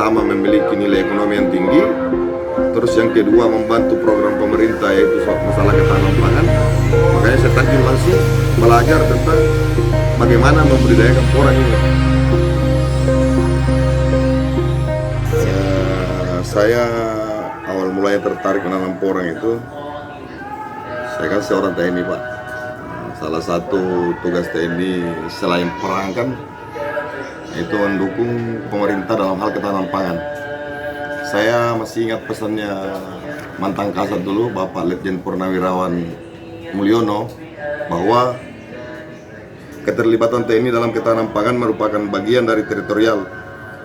pertama memiliki nilai ekonomi yang tinggi, terus yang kedua membantu program pemerintah yaitu masalah ketahanan pangan. Makanya saya terjun langsung belajar tentang bagaimana membudidayakan porang ini. Saya awal mulai tertarik menanam porang itu, saya kan seorang TNI Pak. Salah satu tugas TNI selain perang kan itu mendukung pemerintah dalam hal ketahanan pangan. Saya masih ingat pesannya mantan Kasat dulu, Bapak Letjen Purnawirawan Mulyono, bahwa keterlibatan TNI dalam ketahanan pangan merupakan bagian dari teritorial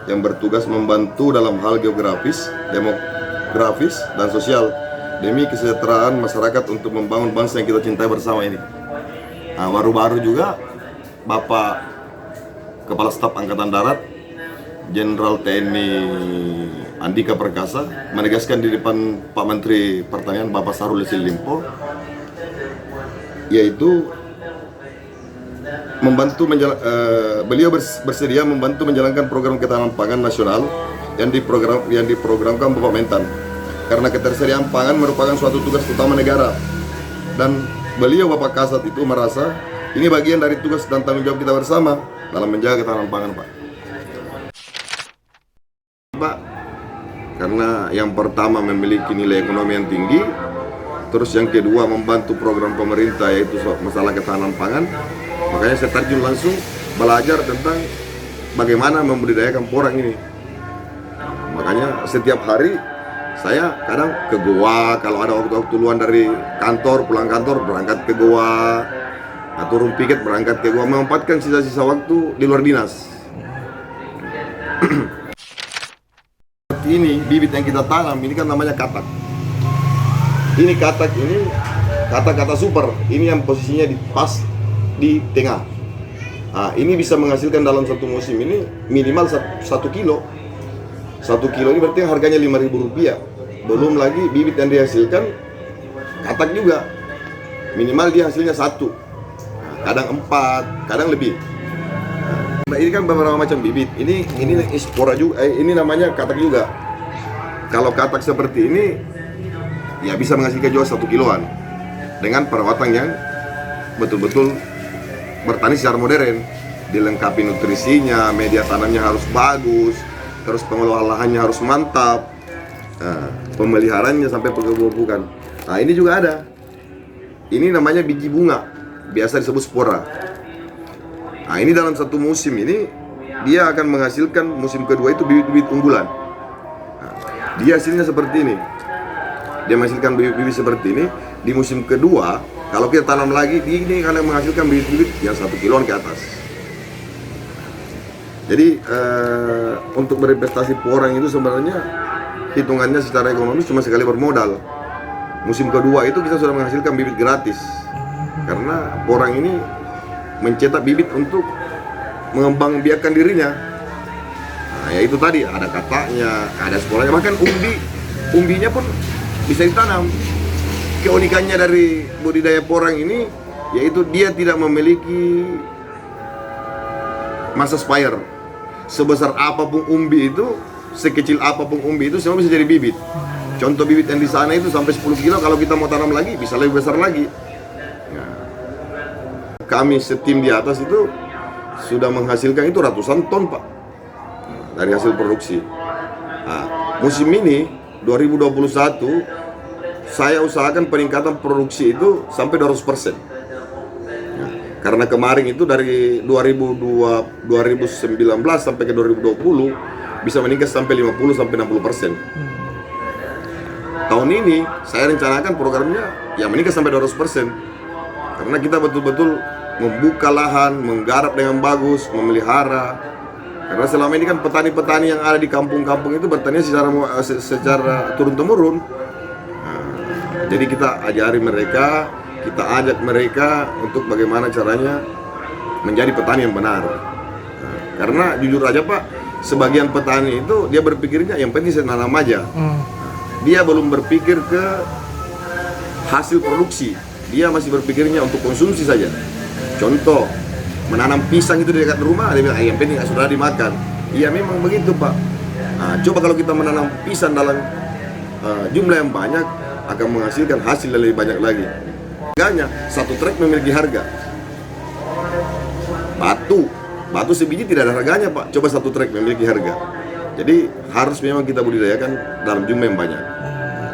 yang bertugas membantu dalam hal geografis, demografis, dan sosial demi kesejahteraan masyarakat untuk membangun bangsa yang kita cintai bersama ini. Nah, baru-baru juga Bapak Kepala Staf Angkatan Darat Jenderal TNI Andika Perkasa menegaskan di depan Pak Menteri Pertanian Bapak Syahrul Yassin Limpo, yaitu beliau bersedia membantu menjalankan program ketahanan pangan nasional yang diprogramkan Bapak Mentan, karena ketersediaan pangan merupakan suatu tugas utama negara, dan beliau Bapak Kasat itu merasa ini bagian dari tugas dan tanggung jawab kita bersama dalam menjaga ketahanan pangan, Pak. Karena yang pertama memiliki nilai ekonomi yang tinggi, terus yang kedua membantu program pemerintah yaitu masalah ketahanan pangan. Makanya saya terjun langsung belajar tentang bagaimana membudidayakan porang ini. Makanya setiap hari saya kadang ke goa, kalau ada waktu-waktu luang dari kantor, pulang kantor berangkat ke goa, atau turun piket berangkat ke goa, memanfaatkan sisa-sisa waktu di luar dinas. Ini bibit yang kita tanam ini kan namanya katak. Ini katak ini kata-kata super. Ini yang posisinya pas di tengah. Nah, ini bisa menghasilkan dalam satu musim ini minimal 1 kilo. 1 kilo ini berarti harganya Rp5.000. Belum lagi bibit yang dihasilkan katak juga. Minimal dia hasilnya 1. Nah, kadang 4, kadang lebih. Nah, ini kan beberapa macam bibit. Ini spora juga. Ini namanya katak juga. Kalau katak seperti ini ya bisa menghasilkan juga 1 kiloan dengan perawatan yang betul-betul bertani secara modern, dilengkapi nutrisinya, media tanamnya harus bagus, terus pengelolaan lahannya harus mantap, pemeliharaannya sampai pegebukan. Nah, ini juga ada. Ini namanya biji bunga, biasa disebut spora. Nah, ini dalam satu musim ini dia akan menghasilkan, musim kedua itu bibit-bibit unggulan. Nah, dia hasilnya seperti ini. Dia menghasilkan bibit-bibit seperti ini. Di musim kedua, kalau kita tanam lagi, ini akan menghasilkan bibit-bibit yang 1 kiloan ke atas. Jadi untuk berinvestasi porang itu sebenarnya hitungannya secara ekonomis cuma sekali bermodal. Musim kedua itu kita sudah menghasilkan bibit gratis, karena porang ini mencetak bibit untuk mengembangbiakan dirinya. Nah, yaitu tadi ada kataknya, ada sporanya, bahkan umbinya pun bisa ditanam. Keunikannya dari budidaya porang ini yaitu dia tidak memiliki masa spire. Sebesar apapun umbi itu, sekecil apapun umbi itu, semua bisa jadi bibit. Contoh bibit yang di sana itu sampai 10 kilo, kalau kita mau tanam lagi bisa lebih besar lagi. Nah, kami setim di atas itu sudah menghasilkan itu ratusan ton, Pak, dari hasil produksi. Nah, musim ini 2021 saya usahakan peningkatan produksi itu sampai 200%. Nah, karena kemarin itu dari 2019 sampai ke 2020 bisa meningkat sampai 50-60%. Tahun ini saya rencanakan programnya ya meningkat sampai 200%. Karena kita betul-betul membuka lahan, menggarap dengan bagus, memelihara. Karena selama ini kan petani-petani yang ada di kampung-kampung itu bertani secara turun-temurun. Jadi kita ajari mereka, kita ajak mereka untuk bagaimana caranya menjadi petani yang benar. Karena jujur aja, Pak, sebagian petani itu dia berpikirnya yang penting saya nanam aja. Dia belum berpikir ke hasil produksi. Dia masih berpikirnya untuk konsumsi saja. Contoh, menanam pisang itu di dekat rumah, dia bilang yang penting sudah dimakan. Iya memang begitu, Pak. Nah, coba kalau kita menanam pisang dalam jumlah yang banyak, akan menghasilkan hasil yang lebih banyak lagi. Harganya, satu trek memiliki harga. Batu sebiji tidak ada harganya Pak, coba satu trek memiliki harga. Jadi harus memang kita budidayakan dalam jumlah yang banyak.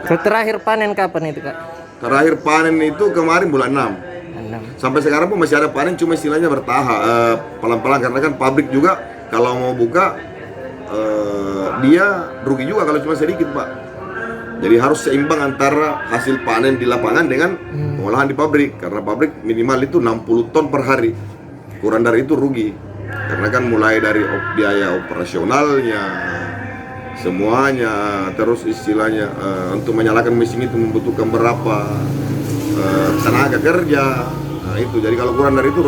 Terakhir panen kapan itu Kak? Terakhir panen itu kemarin bulan 6. Sampai sekarang pun masih ada panen, cuma istilahnya bertahap, pelan-pelan, karena kan pabrik juga kalau mau buka dia rugi juga kalau cuma sedikit Pak. Jadi harus seimbang antara hasil panen di lapangan dengan pengolahan di pabrik, karena pabrik minimal itu 60 ton per hari. Kurang dari itu rugi, karena kan mulai dari biaya operasionalnya semuanya, terus istilahnya untuk menyalakan mesin itu membutuhkan berapa tenaga kerja. Nah itu, jadi kalau kurang dari itu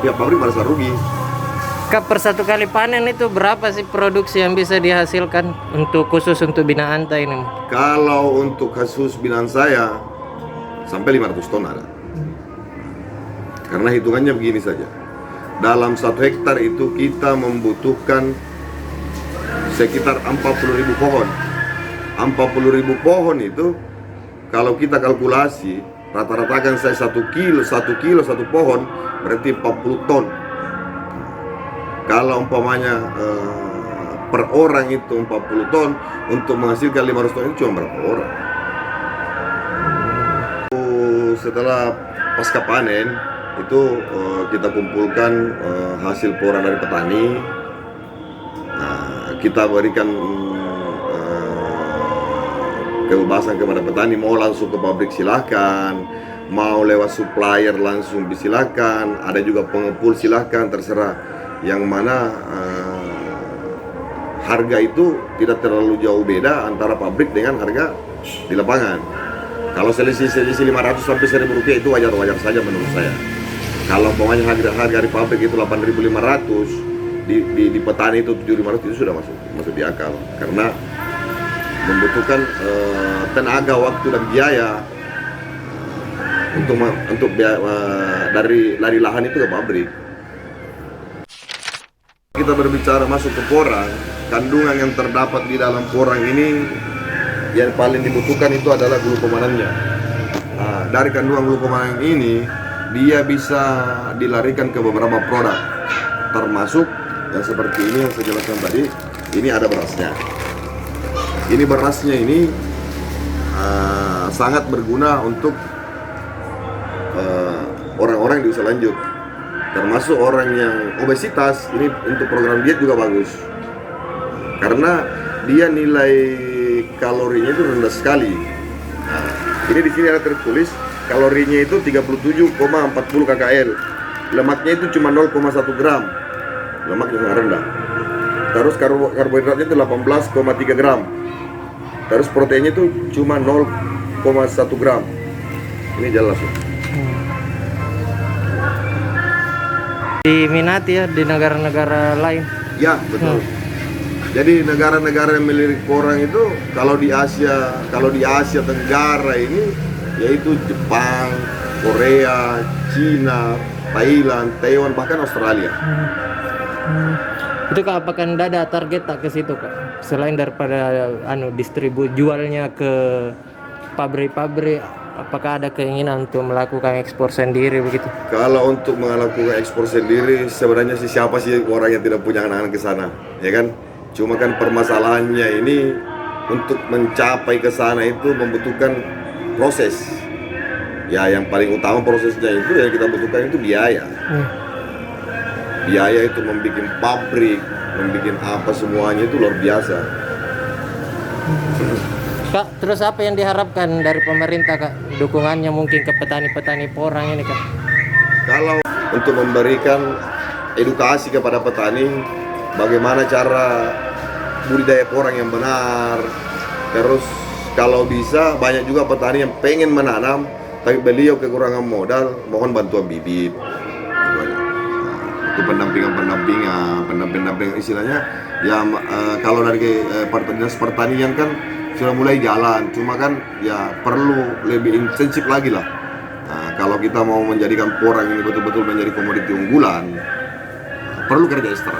pihak pabrik merasa rugi. Kak, per satu kali panen itu berapa sih produksi yang bisa dihasilkan khusus untuk binaan Anta ini? Kalau untuk kasus binaan saya sampai 500 ton ada. Karena hitungannya begini saja. Dalam 1 hektar itu kita membutuhkan sekitar 40.000 pohon. 40.000 pohon itu kalau kita kalkulasi rata-rata kan saya 1 kilo 1 pohon berarti 40 ton. Kalau umpamanya per orang itu 40 ton, untuk menghasilkan 500 ton itu cuma berapa orang? Setelah pasca panen itu kita kumpulkan hasil pora dari petani. Nah, kita berikan kebebasan kepada petani, mau langsung ke pabrik silahkan, mau lewat supplier langsung silakan, ada juga pengepul silahkan, terserah. Yang mana harga itu tidak terlalu jauh beda antara pabrik dengan harga di lapangan. Kalau selisih 500 sampai 1.000 rupiah itu wajar-wajar saja menurut saya. Kalau umpamanya harga di pabrik itu 8.500, di petani itu 7.500, itu sudah masuk di akal, karena membutuhkan tenaga, waktu dan biaya untuk dari lahan itu ke pabrik. Kita berbicara masuk ke porang, kandungan yang terdapat di dalam porang ini yang paling dibutuhkan itu adalah glukomanannya. Nah, dari kandungan glukomanan ini dia bisa dilarikan ke beberapa produk, termasuk yang seperti ini yang saya jelaskan tadi. Ini ada berasnya. Ini berasnya ini sangat berguna untuk orang-orang di usia lanjut, termasuk orang yang obesitas. Ini untuk program diet juga bagus, karena dia nilai kalorinya itu rendah sekali. Nah, ini di sini ada tertulis kalorinya itu 37,40 kcal, lemaknya itu cuma 0,1 gram, lemaknya sangat rendah. Terus karbohidratnya itu 18,3 gram, terus proteinnya itu cuma 0,1 gram. Ini jelas. Diminati ya di negara-negara lain. Ya betul. Jadi negara-negara yang melirik porang itu kalau di Asia Tenggara ini yaitu Jepang, Korea, Cina, Thailand, Taiwan, bahkan Australia. Itu Kak, apakah Anda ada target tak ke situ Kak? Selain daripada jualnya ke pabrik-pabrik, apakah ada keinginan untuk melakukan ekspor sendiri begitu? Kalau untuk melakukan ekspor sendiri, sebenarnya siapa sih orang yang tidak punya anak-anak ke sana, ya kan? Cuma kan permasalahannya ini untuk mencapai ke sana itu membutuhkan proses. Ya, yang paling utama prosesnya itu yang kita butuhkan itu biaya. Biaya itu membuat pabrik, membuat apa semuanya itu luar biasa. Kak, terus apa yang diharapkan dari pemerintah Kak? Dukungannya mungkin ke petani-petani porang ini Kak? Kalau untuk memberikan edukasi kepada petani, bagaimana cara budidaya porang yang benar. Terus kalau bisa, banyak juga petani yang pengen menanam, tapi beliau kekurangan modal, mohon bantuan bibit. Itu pendampingan istilahnya. Ya kalau dari dinas pertanian kan sudah mulai jalan, cuma kan ya perlu lebih intensif lagi lah. Nah, kalau kita mau menjadikan porang ini betul-betul menjadi komoditi unggulan, perlu kerja ekstra.